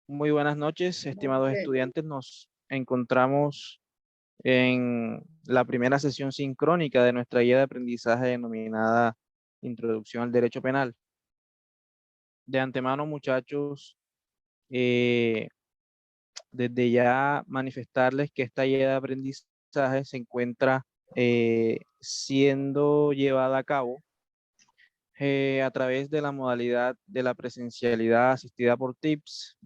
Muy buenas noches, estimados estudiantes. Nos encontramos en la primera sesión sincrónica de nuestra guía de aprendizaje denominada Introducción al Derecho Penal. De antemano, muchachos, eh, desde ya manifestarles que esta guía de aprendizaje se encuentra siendo llevada a cabo a través de la modalidad de la presencialidad asistida por TICS.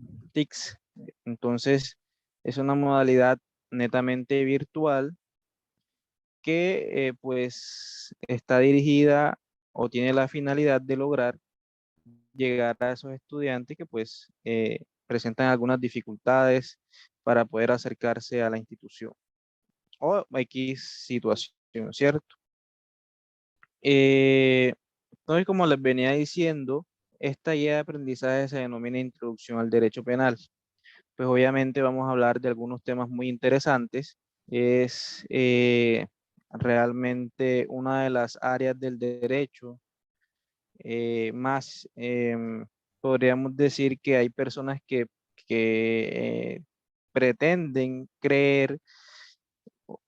Entonces, es una modalidad netamente virtual que pues está dirigida o tiene la finalidad de lograr llegar a esos estudiantes que pues presentan algunas dificultades para poder acercarse a la institución o X situación, ¿cierto? Entonces, como les venía diciendo, esta guía de aprendizaje se denomina Introducción al Derecho Penal. Pues obviamente vamos a hablar de algunos temas muy interesantes. Es realmente una de las áreas del derecho más, podríamos decir que hay personas que pretenden creer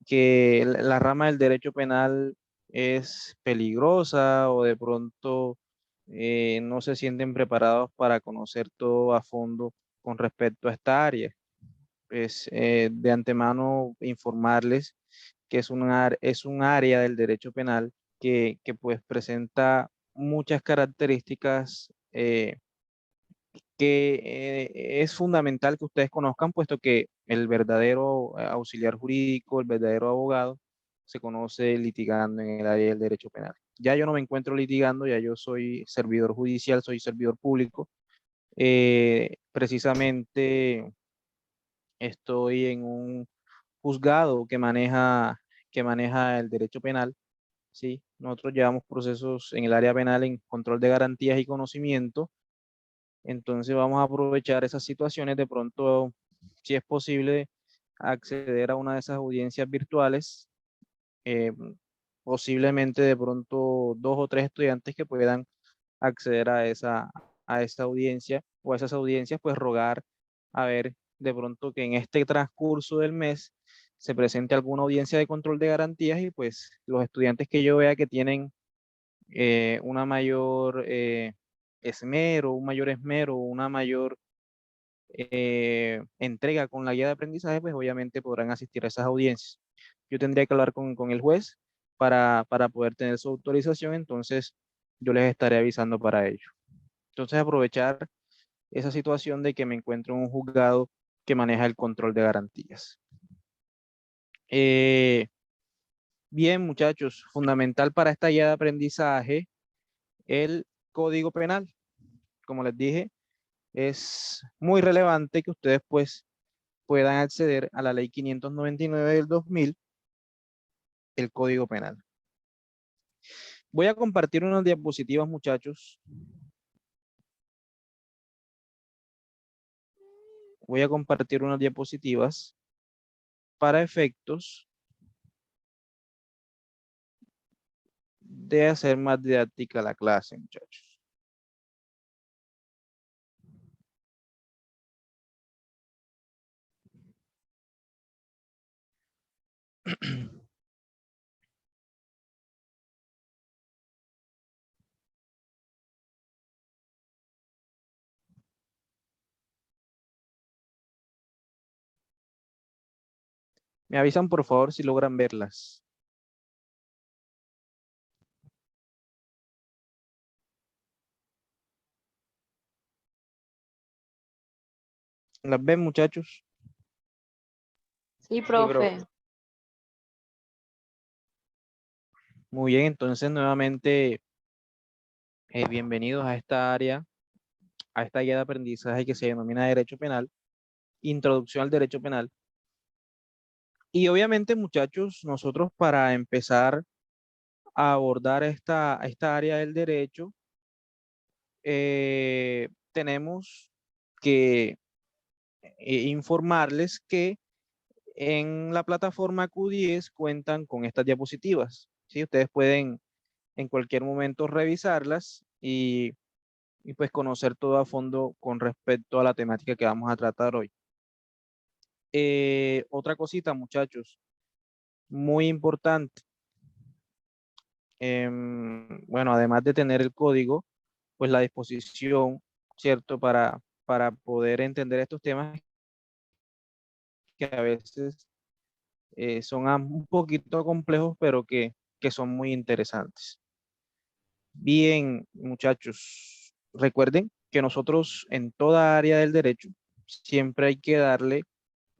que la rama del derecho penal es peligrosa o de pronto no se sienten preparados para conocer todo a fondo con respecto a esta área. Pues de antemano informarles que es un área del derecho penal que pues presenta muchas características que es fundamental que ustedes conozcan, puesto que el verdadero auxiliar jurídico, el verdadero abogado, se conoce litigando en el área del derecho penal. Ya yo no me encuentro litigando, ya yo soy servidor judicial, soy servidor público. Precisamente estoy en un juzgado que maneja el derecho penal. Sí, nosotros llevamos procesos en el área penal en control de garantías y conocimiento. Entonces vamos a aprovechar esas situaciones de pronto, si es posible, acceder a una de esas audiencias virtuales, eh, posiblemente de pronto 2 o 3 estudiantes que puedan acceder a esa audiencia o a esas audiencias, pues rogar a ver de pronto que en este transcurso del mes se presente alguna audiencia de control de garantías y pues los estudiantes que yo vea que tienen una mayor esmero, un mayor esmero, una mayor entrega con la guía de aprendizaje, pues obviamente podrán asistir a esas audiencias. Yo tendría que hablar con el juez para poder tener su autorización, entonces yo les estaré avisando para ello. Entonces aprovechar esa situación de que me encuentro en un juzgado que maneja el control de garantías. Eh, bien, muchachos, fundamental para esta guía de aprendizaje, el Código Penal. Como les dije, es muy relevante que ustedes pues puedan acceder a la ley 599 del 2000, el Código Penal. Voy a compartir unas diapositivas, muchachos. Voy a compartir unas diapositivas para efectos de hacer más didáctica la clase, muchachos. Me avisan por favor si logran verlas. ¿Las ven, muchachos? Sí, profe. Muy bien, entonces nuevamente bienvenidos a esta área, a esta guía de aprendizaje que se denomina Derecho Penal, Introducción al Derecho Penal. Y obviamente, muchachos, nosotros para empezar a abordar esta área del derecho, tenemos que informarles que en la plataforma Q10 cuentan con estas diapositivas. ¿Sí? Ustedes pueden en cualquier momento revisarlas y y pues conocer todo a fondo con respecto a la temática que vamos a tratar hoy. Otra cosita, muchachos, muy importante. Bueno, además de tener el código, pues la disposición, ¿cierto? Para poder entender estos temas que a veces son un poquito complejos, pero que son muy interesantes. Bien, muchachos, recuerden que nosotros en toda área del derecho siempre hay que darle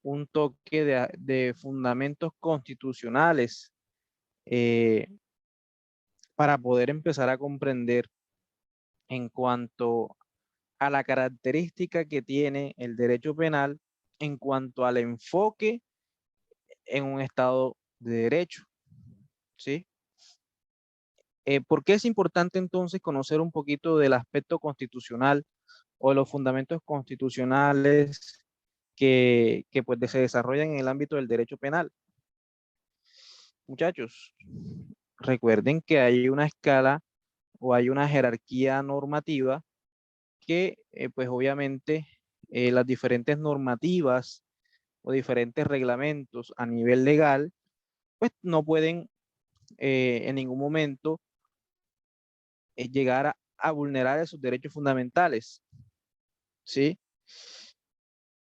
un toque de fundamentos constitucionales eh, para poder empezar a comprender en cuanto a la característica que tiene el derecho penal en cuanto al enfoque en un estado de derecho, ¿sí? ¿Por qué es importante entonces conocer un poquito del aspecto constitucional o de los fundamentos constitucionales que pues se desarrollan en el ámbito del derecho penal? Muchachos, recuerden que hay una escala o hay una jerarquía normativa que pues obviamente las diferentes normativas o diferentes reglamentos a nivel legal pues no pueden en ningún momento llegar a vulnerar esos derechos fundamentales, ¿sí?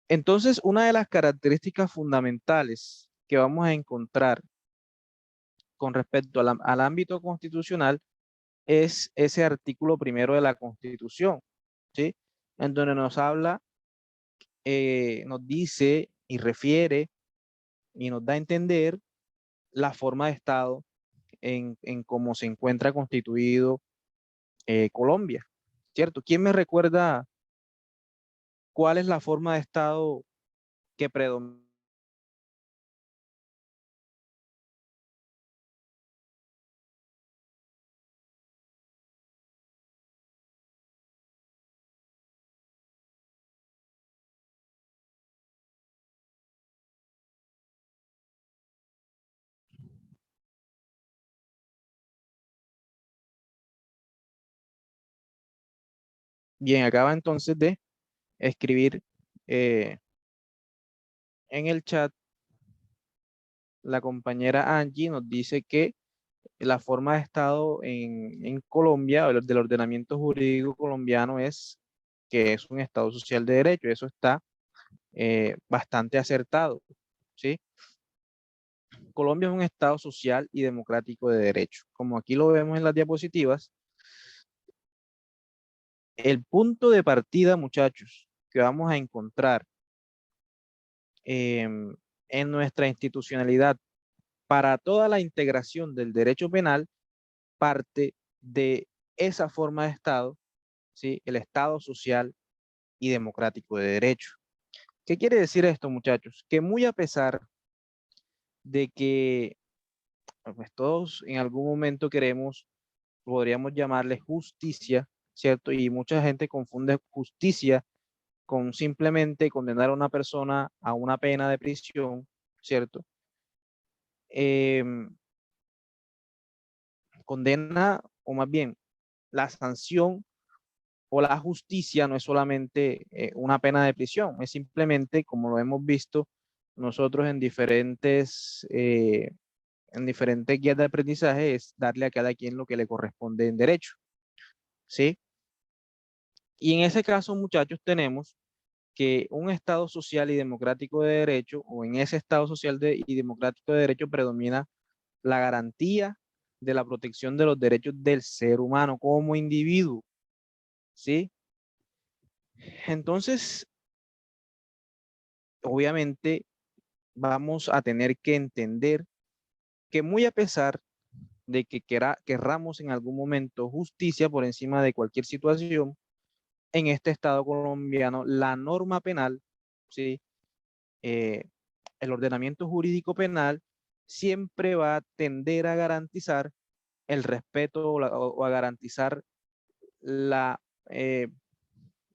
Entonces, una de las características fundamentales que vamos a encontrar con respecto al ámbito constitucional es ese artículo primero de la Constitución, ¿sí? En donde nos habla, nos dice y refiere y nos da a entender la forma de Estado en cómo se encuentra constituido Colombia, ¿cierto? ¿Quién me recuerda cuál es la forma de Estado que predomina? Bien, acaba entonces de escribir en el chat la compañera Angie nos dice que la forma de Estado en Colombia, o del ordenamiento jurídico colombiano, es que es un Estado social de derecho. Eso está bastante acertado, ¿sí? Colombia es un Estado social y democrático de derecho. Como aquí lo vemos en las diapositivas, el punto de partida, muchachos, que vamos a encontrar en nuestra institucionalidad para toda la integración del derecho penal parte de esa forma de Estado, ¿sí? El Estado social y democrático de derecho. ¿Qué quiere decir esto, muchachos? Que muy a pesar de que pues, todos en algún momento queremos, podríamos llamarle justicia, ¿cierto? Y mucha gente confunde justicia con simplemente condenar a una persona a una pena de prisión, ¿cierto? Condena, o más bien, la sanción o la justicia no es solamente una pena de prisión, es simplemente, como lo hemos visto nosotros en diferentes guías de aprendizaje, es darle a cada quien lo que le corresponde en derecho, ¿sí? Y en ese caso, muchachos, tenemos que un Estado social y democrático de derecho, o en ese Estado social y democrático de derecho predomina la garantía de la protección de los derechos del ser humano como individuo, ¿sí? Entonces, obviamente, vamos a tener que entender que muy a pesar de que querramos en algún momento justicia por encima de cualquier situación, en este Estado colombiano, la norma penal, ¿sí? Eh, el ordenamiento jurídico penal siempre va a tender a garantizar el respeto o a garantizar la, eh,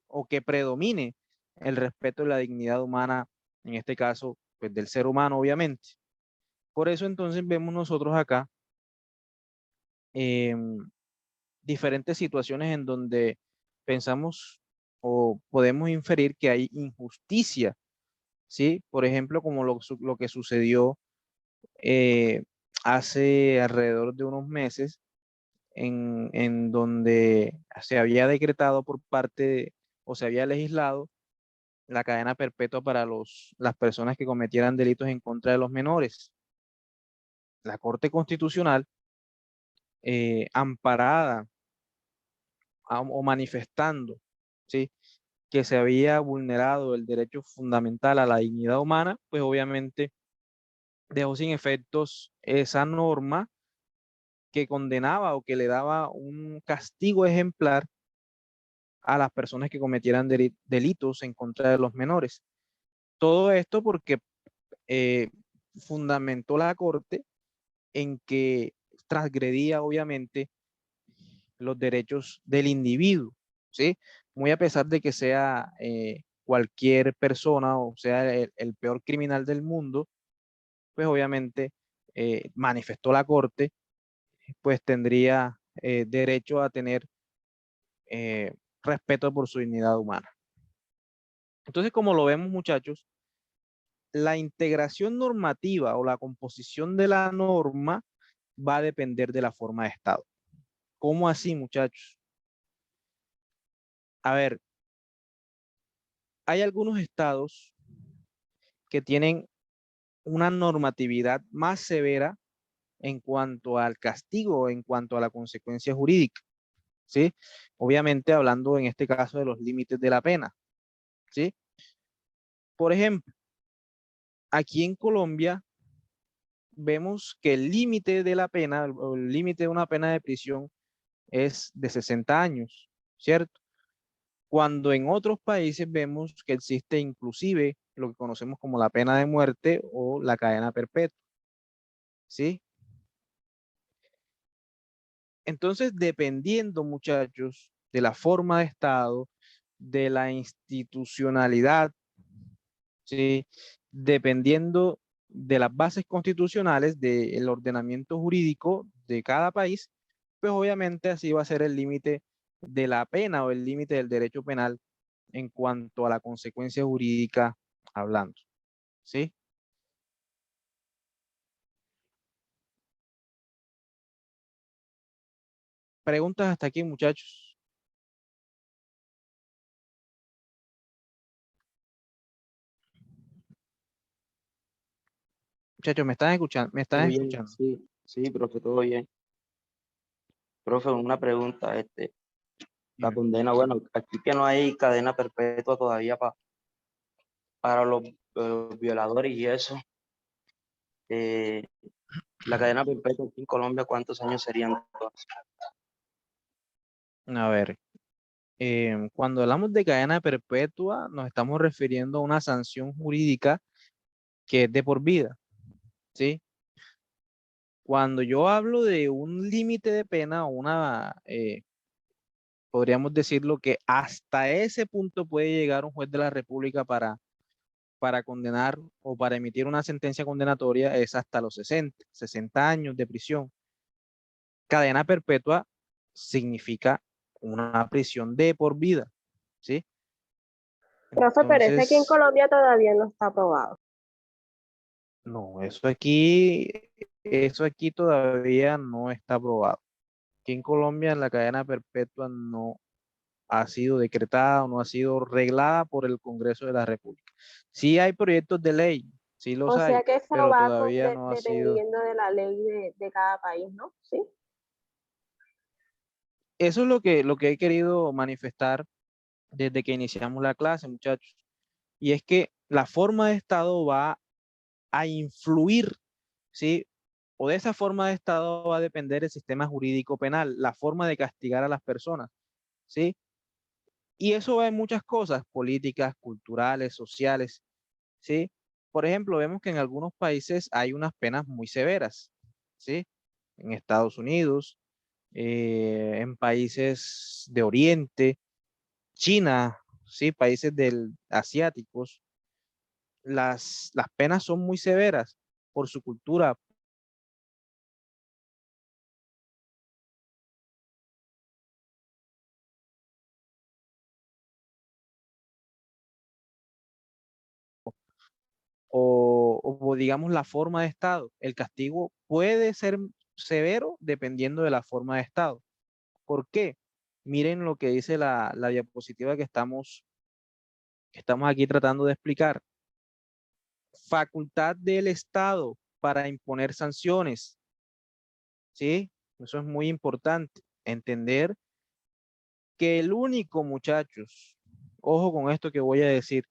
o que predomine el respeto de la dignidad humana, en este caso, pues del ser humano, obviamente. Por eso entonces vemos nosotros acá diferentes situaciones en donde pensamos o podemos inferir que hay injusticia, ¿sí? Por ejemplo, como lo que sucedió hace alrededor de unos meses, en donde se había decretado por parte, o se había legislado la cadena perpetua para las personas que cometieran delitos en contra de los menores. La Corte Constitucional, amparada o manifestando, ¿sí?, que se había vulnerado el derecho fundamental a la dignidad humana, pues obviamente dejó sin efectos esa norma que condenaba o que le daba un castigo ejemplar a las personas que cometieran delitos en contra de los menores. Todo esto porque eh, fundamentó la Corte en que transgredía obviamente los derechos del individuo, ¿sí? Muy a pesar de que sea cualquier persona o sea el peor criminal del mundo, pues obviamente manifestó la Corte, pues tendría derecho a tener eh, respeto por su dignidad humana. Entonces, como lo vemos, muchachos, la integración normativa o la composición de la norma va a depender de la forma de Estado. ¿Cómo así, muchachos? A ver, hay algunos estados que tienen una normatividad más severa en cuanto al castigo, en cuanto a la consecuencia jurídica, ¿sí? Obviamente hablando en este caso de los límites de la pena, ¿sí? Por ejemplo, aquí en Colombia vemos que el límite de la pena, o el límite de una pena de prisión es de 60 años, ¿cierto? Cuando en otros países vemos que existe inclusive lo que conocemos como la pena de muerte o la cadena perpetua, ¿sí? Entonces, dependiendo, muchachos, de la forma de Estado, de la institucionalidad, ¿sí?, dependiendo de las bases constitucionales, del ordenamiento jurídico de cada país, pues obviamente así va a ser el límite de la pena o el límite del derecho penal en cuanto a la consecuencia jurídica hablando, ¿sí? Preguntas hasta aquí, muchachos. Muchachos, ¿me están escuchando? ¿Me Todo están bien, escuchando? sí, sí, profe, todo bien. Profe, una pregunta, la Dime. condena, bueno, aquí que no hay cadena perpetua todavía para los violadores y eso, eh, la cadena perpetua aquí en Colombia, ¿cuántos años serían todos? A ver, cuando hablamos de cadena perpetua, nos estamos refiriendo a una sanción jurídica que es de por vida, ¿sí? Cuando yo hablo de un límite de pena o podríamos decirlo que hasta ese punto puede llegar un juez de la República para condenar o para emitir una sentencia condenatoria es hasta los 60 años de prisión. Cadena perpetua significa una prisión de por vida, ¿sí? Profe, pero ese aquí en Entonces, Colombia todavía no está aprobado. no, eso aquí todavía no está aprobado. Aquí en Colombia la cadena perpetua no ha sido decretada o no ha sido reglada por el Congreso de la República. Sí hay proyectos de ley, sí los O sea hay, que eso pero va todavía no ha sido. dependiendo de la ley de cada país, ¿no? Sí. Eso es lo que he querido manifestar desde que iniciamos la clase, muchachos. Y es que la forma de Estado va a influir, ¿sí? O de esa forma de Estado va a depender el sistema jurídico penal, la forma de castigar a las personas, ¿sí? Y eso va en muchas cosas, políticas, culturales, sociales, ¿sí? Por ejemplo, vemos que en algunos países hay unas penas muy severas, ¿sí? En Estados Unidos, en países de Oriente, China, ¿sí? Países asiáticos, las penas son muy severas por su cultura, o digamos la forma de Estado. El castigo puede ser severo dependiendo de la forma de Estado. ¿Por qué? Miren lo que dice la diapositiva que estamos aquí tratando de explicar. Facultad del Estado para imponer sanciones. ¿Sí? Eso es muy importante. Entender que el único, muchachos, ojo con esto que voy a decir,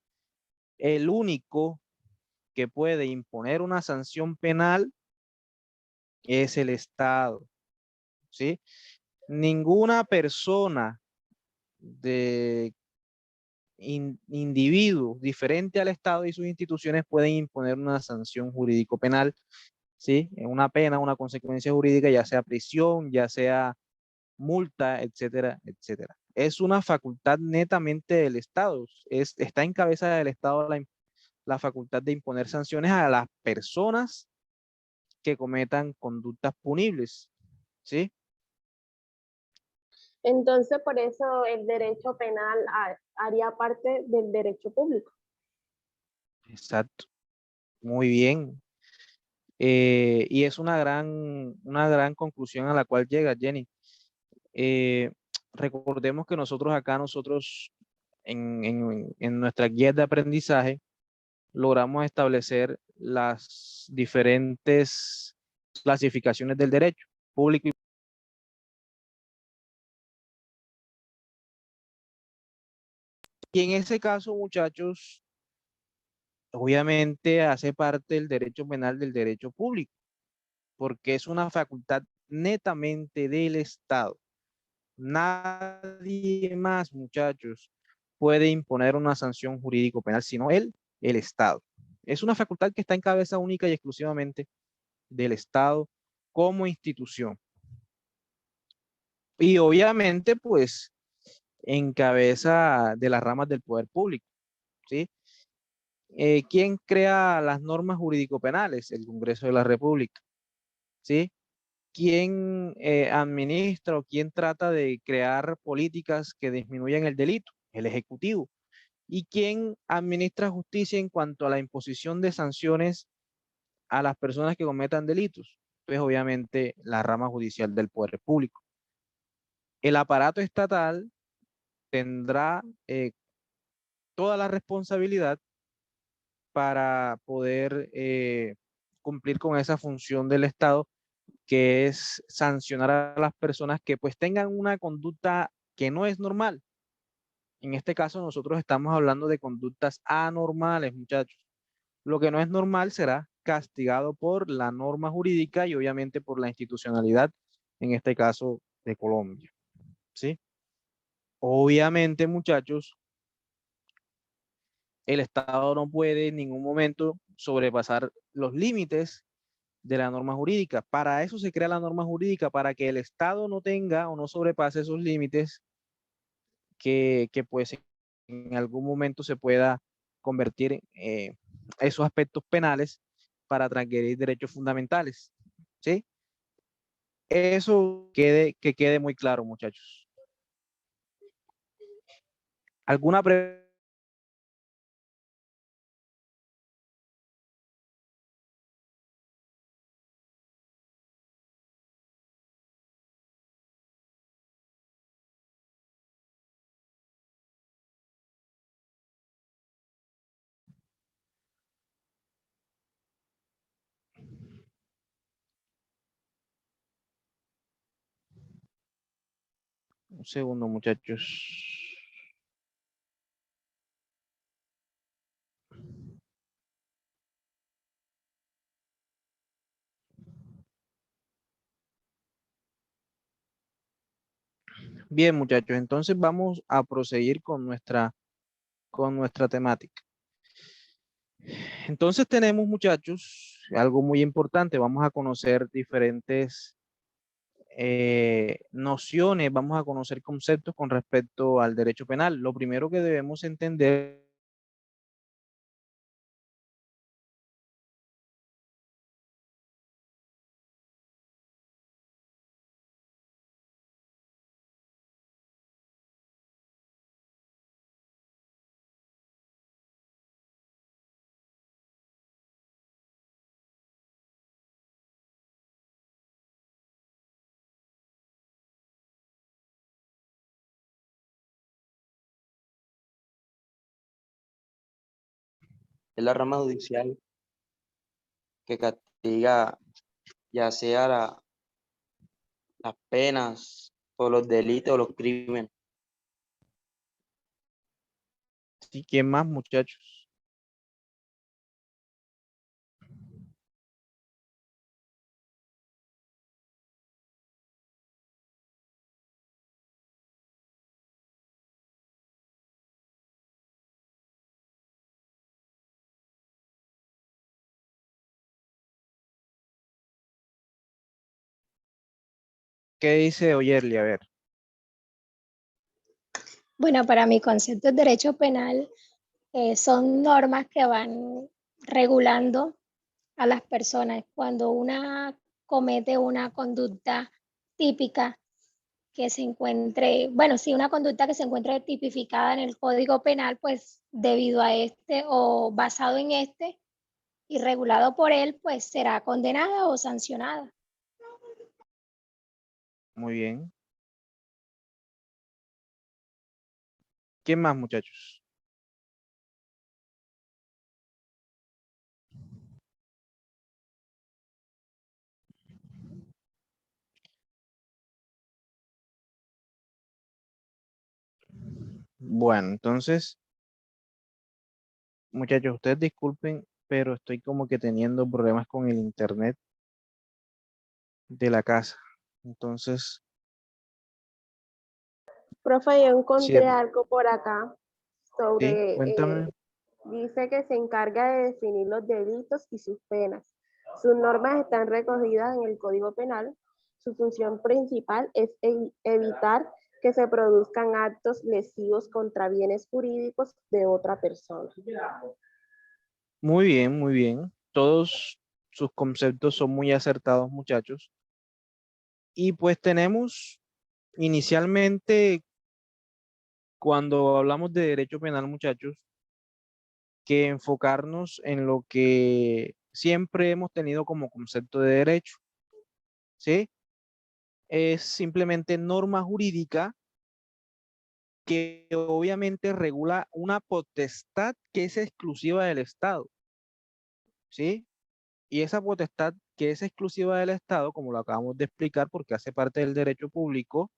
el único que puede imponer una sanción penal es el Estado. ¿Sí? Ninguna persona de individuo diferente al Estado y sus instituciones pueden imponer una sanción jurídico penal, ¿sí? Una pena, una consecuencia jurídica, ya sea prisión, ya sea multa, etcétera, etcétera. Es una facultad netamente del Estado. Está en cabeza del Estado la facultad de imponer sanciones a las personas que cometan conductas punibles, ¿sí? Entonces, por eso el derecho penal haría parte del derecho público. Exacto. Muy bien. Y es una gran conclusión a la cual llega Jenny. Eh, recordemos que nosotros en nuestra guía de aprendizaje logramos establecer las diferentes clasificaciones del derecho público y en ese caso, muchachos, obviamente hace parte el derecho penal del derecho público, porque es una facultad netamente del Estado. Nadie más, muchachos, puede imponer una sanción jurídico penal, sino el Estado. Es una facultad que está en cabeza única y exclusivamente del Estado como institución. Y obviamente, pues, en cabeza de las ramas del poder público, ¿sí? ¿Quién crea las normas jurídico-penales? El Congreso de la República, ¿sí? ¿Quién administra o quién trata de crear políticas que disminuyan el delito? El Ejecutivo. ¿Y quién administra justicia en cuanto a la imposición de sanciones a las personas que cometan delitos? Pues obviamente la rama judicial del poder público. El aparato estatal tendrá toda la responsabilidad para poder cumplir con esa función del Estado, que es sancionar a las personas que pues tengan una conducta que no es normal. En este caso nosotros estamos hablando de conductas anormales, muchachos. Lo que no es normal será castigado por la norma jurídica y obviamente por la institucionalidad, en este caso de Colombia, ¿sí? Obviamente, muchachos, el Estado no puede en ningún momento sobrepasar los límites de la norma jurídica. Para eso se crea la norma jurídica, para que el Estado no tenga o no sobrepase esos límites que pues en algún momento se pueda convertir en esos aspectos penales para transgredir derechos fundamentales. ¿Sí? Eso que quede muy claro, muchachos. ¿Alguna pregunta? Un segundo, muchachos. Bien, muchachos, entonces vamos a proseguir con nuestra temática. Entonces tenemos, muchachos, algo muy importante. Vamos a conocer diferentes nociones, vamos a conocer conceptos con respecto al derecho penal. Lo primero que debemos entender es la rama judicial que castiga ya sea las penas o los delitos o los crímenes. ¿Sí? ¿Quién más, muchachos? ¿Qué dice Oyerli? A ver. Bueno, para mi concepto de derecho penal son normas que van regulando a las personas cuando una comete una conducta típica que se encuentre, bueno, si una conducta que se encuentre tipificada en el Código Penal, pues debido a este o basado en este y regulado por él, pues será condenada o sancionada. Muy bien. ¿Quién más, muchachos? Bueno, entonces, muchachos, ustedes disculpen, pero estoy como que teniendo problemas con el internet de la casa. Entonces, Profe, yo sí, encontré algo por acá sí, sobre, cuéntame. dice que se encarga de definir los delitos y sus penas. Sus normas están recogidas en el Código Penal. Su función principal es evitar que se produzcan actos lesivos contra bienes jurídicos de otra persona. Muy bien, muy bien. Todos sus conceptos son muy acertados, muchachos. Y pues tenemos inicialmente, cuando hablamos de derecho penal, muchachos, que enfocarnos en lo que siempre hemos tenido como concepto de derecho, ¿sí? Es simplemente norma jurídica que obviamente regula una potestad que es exclusiva del Estado, ¿sí? Y esa potestad que es exclusiva del Estado, como lo acabamos de explicar, porque hace parte del derecho público,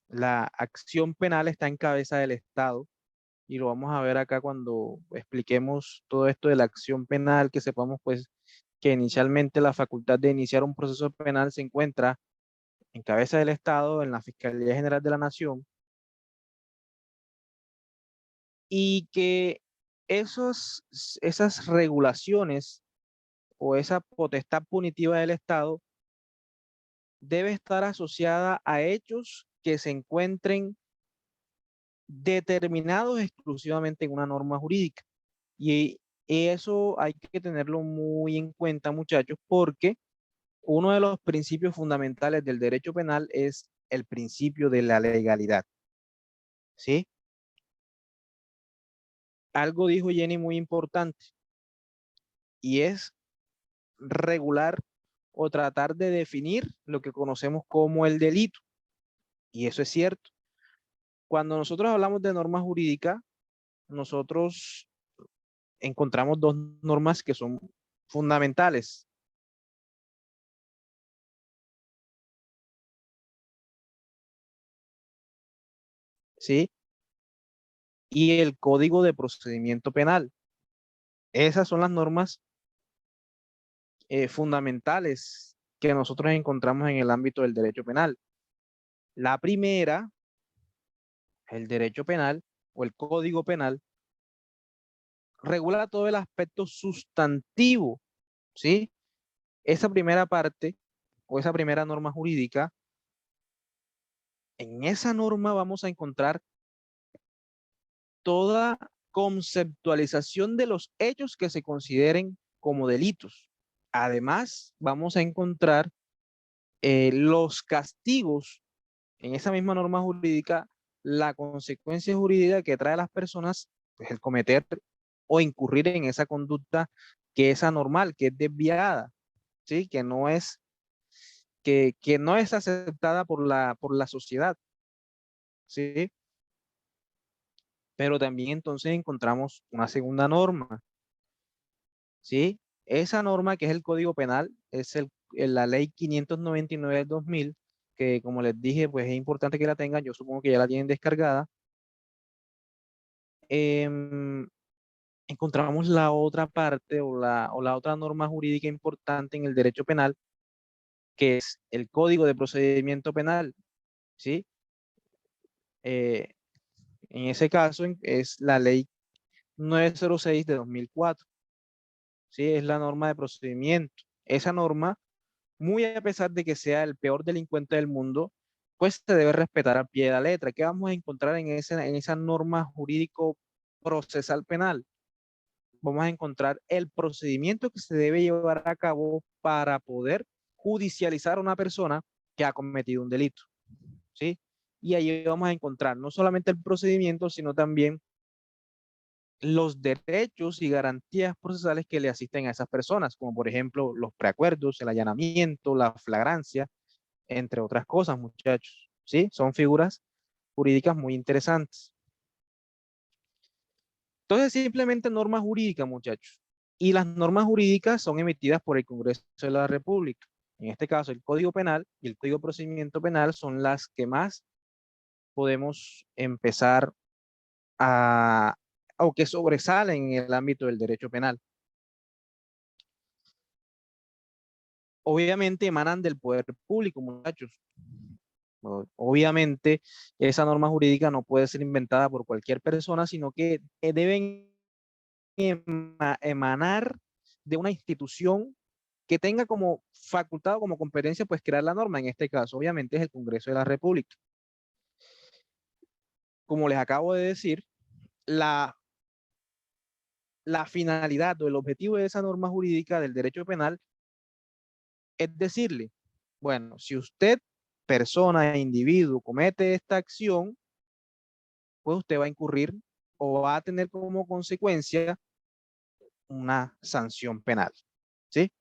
la acción penal está en cabeza del Estado, y lo vamos a ver acá cuando expliquemos todo esto de la acción penal, que sepamos pues que inicialmente la facultad de iniciar un proceso penal se encuentra en cabeza del Estado, en la Fiscalía General de la Nación, y que esas regulaciones o esa potestad punitiva del Estado debe estar asociada a hechos que se encuentren determinados exclusivamente en una norma jurídica. Y eso hay que tenerlo muy en cuenta, muchachos, porque uno de los principios fundamentales del derecho penal es el principio de la legalidad. ¿Sí? Algo dijo Jenny muy importante, y es regular o tratar de definir lo que conocemos como el delito. Y eso es cierto. Cuando nosotros hablamos de norma jurídica, nosotros encontramos dos normas que son fundamentales. ¿Sí? Y el Código de Procedimiento Penal. Esas son las normas fundamentales que nosotros encontramos en el ámbito del derecho penal. La primera, el derecho penal o el Código Penal, regula todo el aspecto sustantivo, ¿sí? Esa primera parte o esa primera norma jurídica, en esa norma vamos a encontrar toda conceptualización de los hechos que se consideren como delitos. Además, vamos a encontrar los castigos en esa misma norma jurídica, la consecuencia jurídica que trae a las personas, pues el cometer o incurrir en esa conducta que es anormal, que es desviada, ¿sí? Que no es aceptada por la sociedad, ¿sí? Pero también entonces encontramos una segunda norma, ¿sí? Esa norma, que es el Código Penal, es la Ley 599 del 2000, que como les dije, pues es importante que la tengan, yo supongo que ya la tienen descargada. Em, encontramos la otra parte o la otra norma jurídica importante en el derecho penal, que es el Código de Procedimiento Penal, ¿sí? Eh, en ese caso es la Ley 906 de 2004, ¿sí? Es la norma de procedimiento. Esa norma, muy a pesar de que sea el peor delincuente del mundo, pues se debe respetar a pie de la letra. ¿Qué vamos a encontrar en esa norma jurídico procesal penal? Vamos a encontrar el procedimiento que se debe llevar a cabo para poder judicializar a una persona que ha cometido un delito, ¿sí? Y ahí vamos a encontrar no solamente el procedimiento, sino también los derechos y garantías procesales que le asisten a esas personas, como por ejemplo los preacuerdos, el allanamiento, la flagrancia, entre otras cosas, muchachos, ¿sí? Son figuras jurídicas muy interesantes. Entonces, simplemente normas jurídicas, muchachos. Y las normas jurídicas son emitidas por el Congreso de la República. En este caso, el Código Penal y el Código de Procedimiento Penal son las que más podemos empezar a, o que sobresalen en el ámbito del derecho penal. Obviamente emanan del poder público, muchachos. Obviamente, esa norma jurídica no puede ser inventada por cualquier persona, sino que deben emanar de una institución que tenga como facultad o como competencia, pues crear la norma. En este caso, obviamente, es el Congreso de la República. Como les acabo de decir, la finalidad o el objetivo de esa norma jurídica del derecho penal es decirle, bueno, si usted, persona, individuo, comete esta acción, pues usted va a incurrir o va a tener como consecuencia una sanción penal, ¿sí?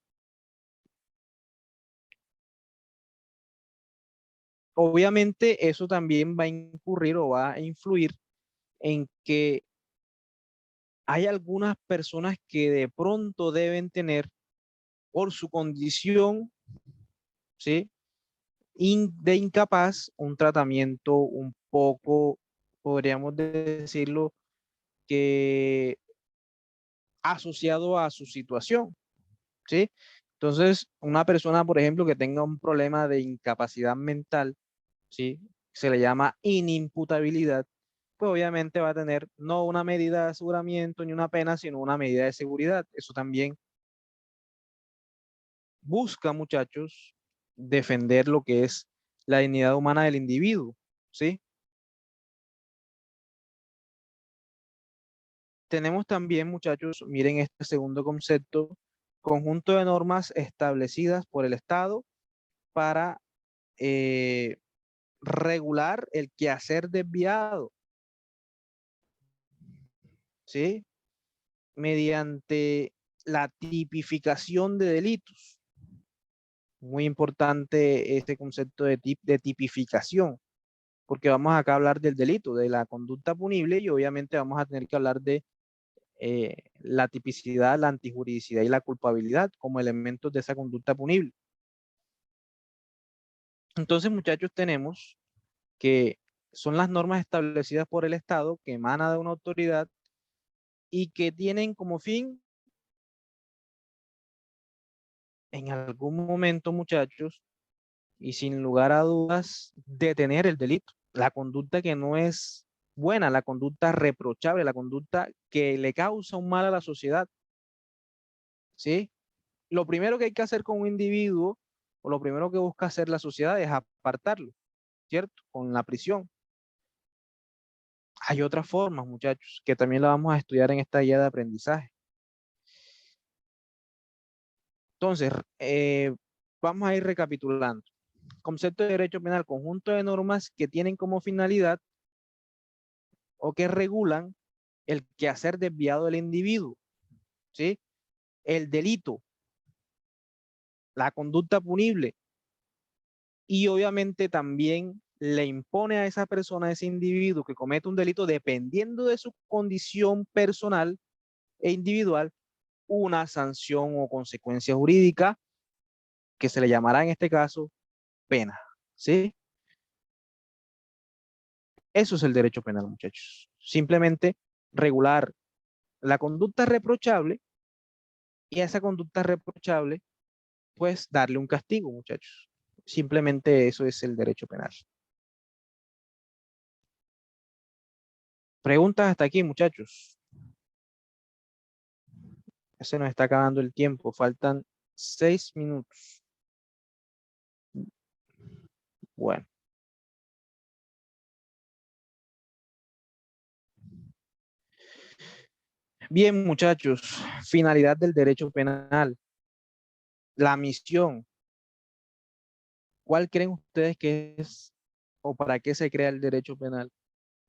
Obviamente eso también va a incurrir o va a influir en que hay algunas personas que de pronto deben tener por su condición, ¿sí? De incapaz, un tratamiento un poco, podríamos decirlo, que asociado a su situación, ¿sí? Entonces, una persona, por ejemplo, que tenga un problema de incapacidad mental, ¿sí? Se le llama inimputabilidad, pues obviamente va a tener no una medida de aseguramiento ni una pena, sino una medida de seguridad. Eso también busca, muchachos, defender lo que es la dignidad humana del individuo, ¿sí? Tenemos también, muchachos, miren este segundo concepto, conjunto de normas establecidas por el Estado para regular el quehacer desviado, ¿sí? Mediante la tipificación de delitos. Muy importante este concepto de tipificación, porque vamos acá a hablar del delito, de la conducta punible, y obviamente vamos a tener que hablar de la tipicidad, la antijuridicidad y la culpabilidad como elementos de esa conducta punible. Entonces, muchachos, tenemos que son las normas establecidas por el Estado que emana de una autoridad y que tienen como fin, en algún momento, muchachos, y sin lugar a dudas, detener el delito, la conducta que no es buena, la conducta reprochable, la conducta que le causa un mal a la sociedad, ¿sí? Lo primero que hay que hacer con un individuo, o lo primero que busca hacer la sociedad es apartarlo, ¿cierto? Con la prisión. Hay otras formas, muchachos, que también la vamos a estudiar en esta guía de aprendizaje. Entonces, vamos a ir recapitulando. Concepto de derecho penal, conjunto de normas que tienen como finalidad o que regulan el quehacer desviado del individuo, ¿sí? El delito, la conducta punible, y obviamente también le impone a esa persona, a ese individuo que comete un delito, dependiendo de su condición personal e individual, una sanción o consecuencia jurídica que se le llamará en este caso pena, ¿sí? Eso es el derecho penal, muchachos. Simplemente regular la conducta reprochable y a esa conducta reprochable, pues darle un castigo, muchachos. Simplemente eso es el derecho penal. Preguntas hasta aquí, muchachos. Ya se nos está acabando el tiempo. Faltan 6 minutos. Bueno. Bien, muchachos. Finalidad del derecho penal. La misión. ¿Cuál creen ustedes que es o para qué se crea el derecho penal?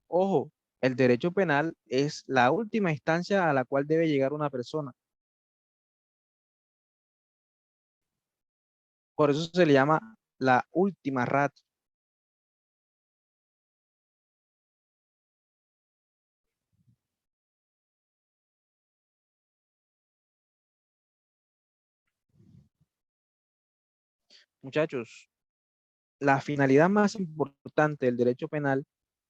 Ojo, el derecho penal es la última instancia a la cual debe llegar una persona. Por eso se le llama la última ratio. Muchachos, la finalidad más importante del derecho penal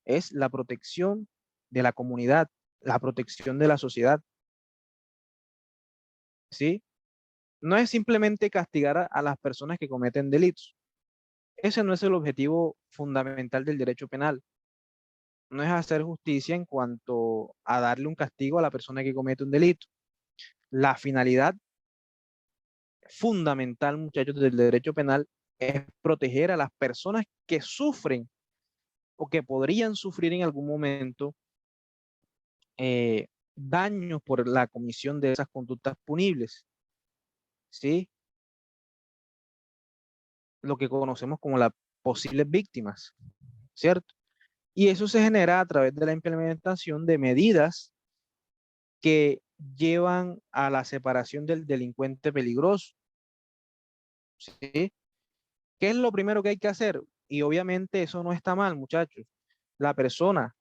es la protección de la comunidad, la protección de la sociedad, ¿sí? No es simplemente castigar a las personas que cometen delitos. Ese no es el objetivo fundamental del derecho penal. No es hacer justicia en cuanto a darle un castigo a la persona que comete un delito. La finalidad fundamental, muchachos, del derecho penal es proteger a las personas que sufren o que podrían sufrir en algún momento daños por la comisión de esas conductas punibles, ¿sí? Lo que conocemos como las posibles víctimas, ¿cierto? Y eso se genera a través de la implementación de medidas que llevan a la separación del delincuente peligroso, ¿sí? ¿Qué es lo primero que hay que hacer? Y obviamente eso no está mal, muchachos. La persona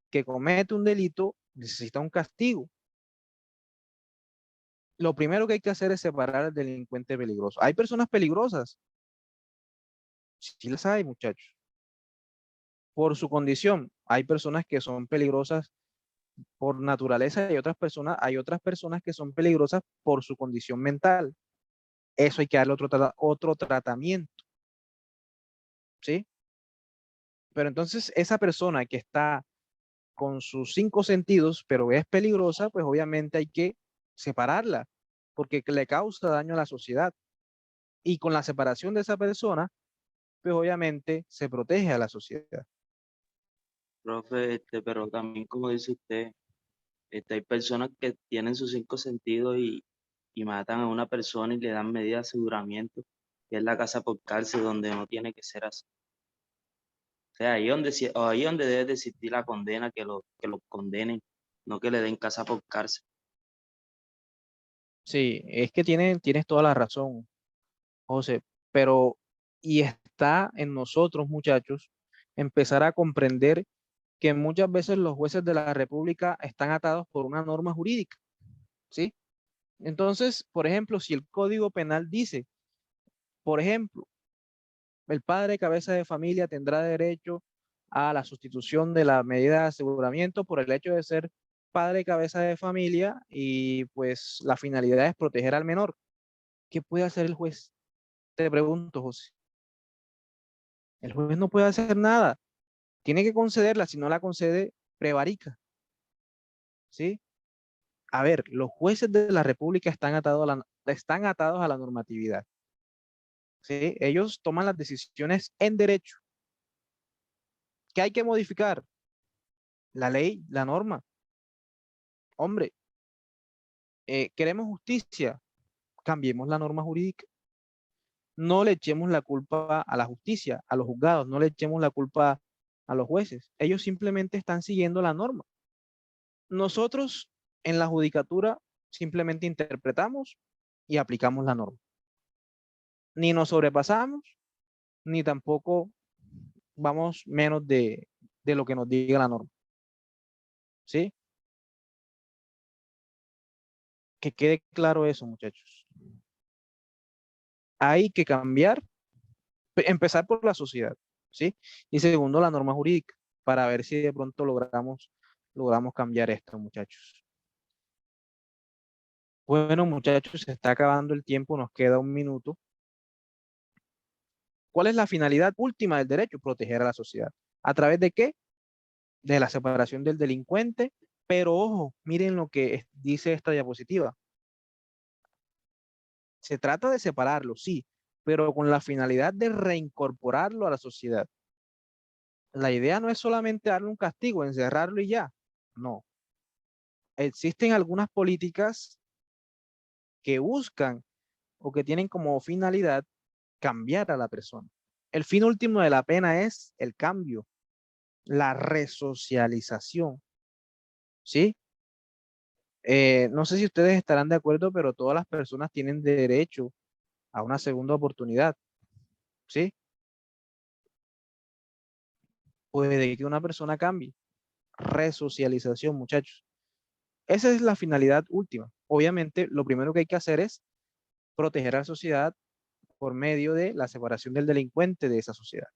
que comete un delito necesita un castigo. Lo primero que hay que hacer es separar al delincuente peligroso. Hay personas peligrosas, sí las hay, muchachos, por su condición. Hay personas que son peligrosas por naturaleza y hay otras personas que son peligrosas por su condición mental. Eso hay que darle otro tratamiento, ¿sí? Pero entonces esa persona que está con sus 5 sentidos, pero es peligrosa, pues obviamente hay que separarla, porque le causa daño a la sociedad. Y con la separación de esa persona, pues obviamente se protege a la sociedad. Profe, pero también como dice usted, hay personas que tienen sus 5 sentidos y matan a una persona y le dan medida de aseguramiento, que es la casa por cárcel, donde no tiene que ser así. O sea, ahí donde debe de existir la condena, que lo condenen, no que le den casa por cárcel. Sí, es que tienes toda la razón, José, pero y está en nosotros, muchachos, empezar a comprender que muchas veces los jueces de la República están atados por una norma jurídica, ¿sí? Entonces, por ejemplo, si el Código Penal dice, por ejemplo, el padre cabeza de familia tendrá derecho a la sustitución de la medida de aseguramiento por el hecho de ser padre cabeza de familia y pues la finalidad es proteger al menor. ¿Qué puede hacer el juez? Te pregunto, José. El juez no puede hacer nada. Tiene que concederla. Si no la concede, prevarica. ¿Sí? A ver, los jueces de la República están atados a la normatividad. ¿Sí? Ellos toman las decisiones en derecho. ¿Qué hay que modificar? La ley, la norma. Hombre, queremos justicia, cambiemos la norma jurídica. No le echemos la culpa a la justicia, a los juzgados, no le echemos la culpa a los jueces. Ellos simplemente están siguiendo la norma. Nosotros en la judicatura simplemente interpretamos y aplicamos la norma. Ni nos sobrepasamos, ni tampoco vamos menos de lo que nos diga la norma. ¿Sí? Que quede claro eso, muchachos. Hay que cambiar, empezar por la sociedad, ¿sí? Y segundo, la norma jurídica, para ver si de pronto logramos cambiar esto, muchachos. Bueno, muchachos, se está acabando el tiempo, nos queda 1 minuto. ¿Cuál es la finalidad última del derecho? Proteger a la sociedad. ¿A través de qué? De la separación del delincuente, pero ojo, miren lo que dice esta diapositiva. Se trata de separarlo, sí, pero con la finalidad de reincorporarlo a la sociedad. La idea no es solamente darle un castigo, encerrarlo y ya. No. Existen algunas políticas que buscan o que tienen como finalidad cambiar a la persona. El fin último de la pena es el cambio, la resocialización, ¿sí? No sé si ustedes estarán de acuerdo, pero todas las personas tienen derecho a una segunda oportunidad, ¿sí? Puede que una persona cambie. Resocialización, muchachos. Esa es la finalidad última. Obviamente, lo primero que hay que hacer es proteger a la sociedad por medio de la separación del delincuente de esa sociedad.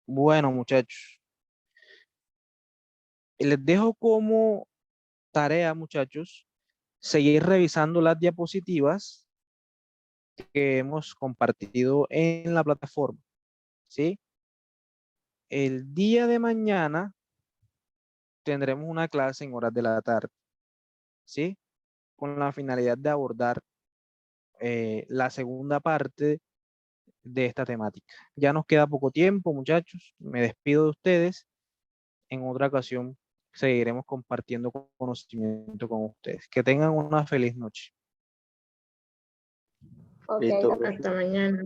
Bueno, muchachos, les dejo como tarea, muchachos, seguir revisando las diapositivas que hemos compartido en la plataforma, ¿sí? El día de mañana tendremos una clase en horas de la tarde, ¿sí? Con la finalidad de abordar la segunda parte de esta temática. Ya nos queda poco tiempo, muchachos. Me despido de ustedes. En otra ocasión seguiremos compartiendo conocimiento con ustedes. Que tengan una feliz noche. Ok, Listo. hasta mañana.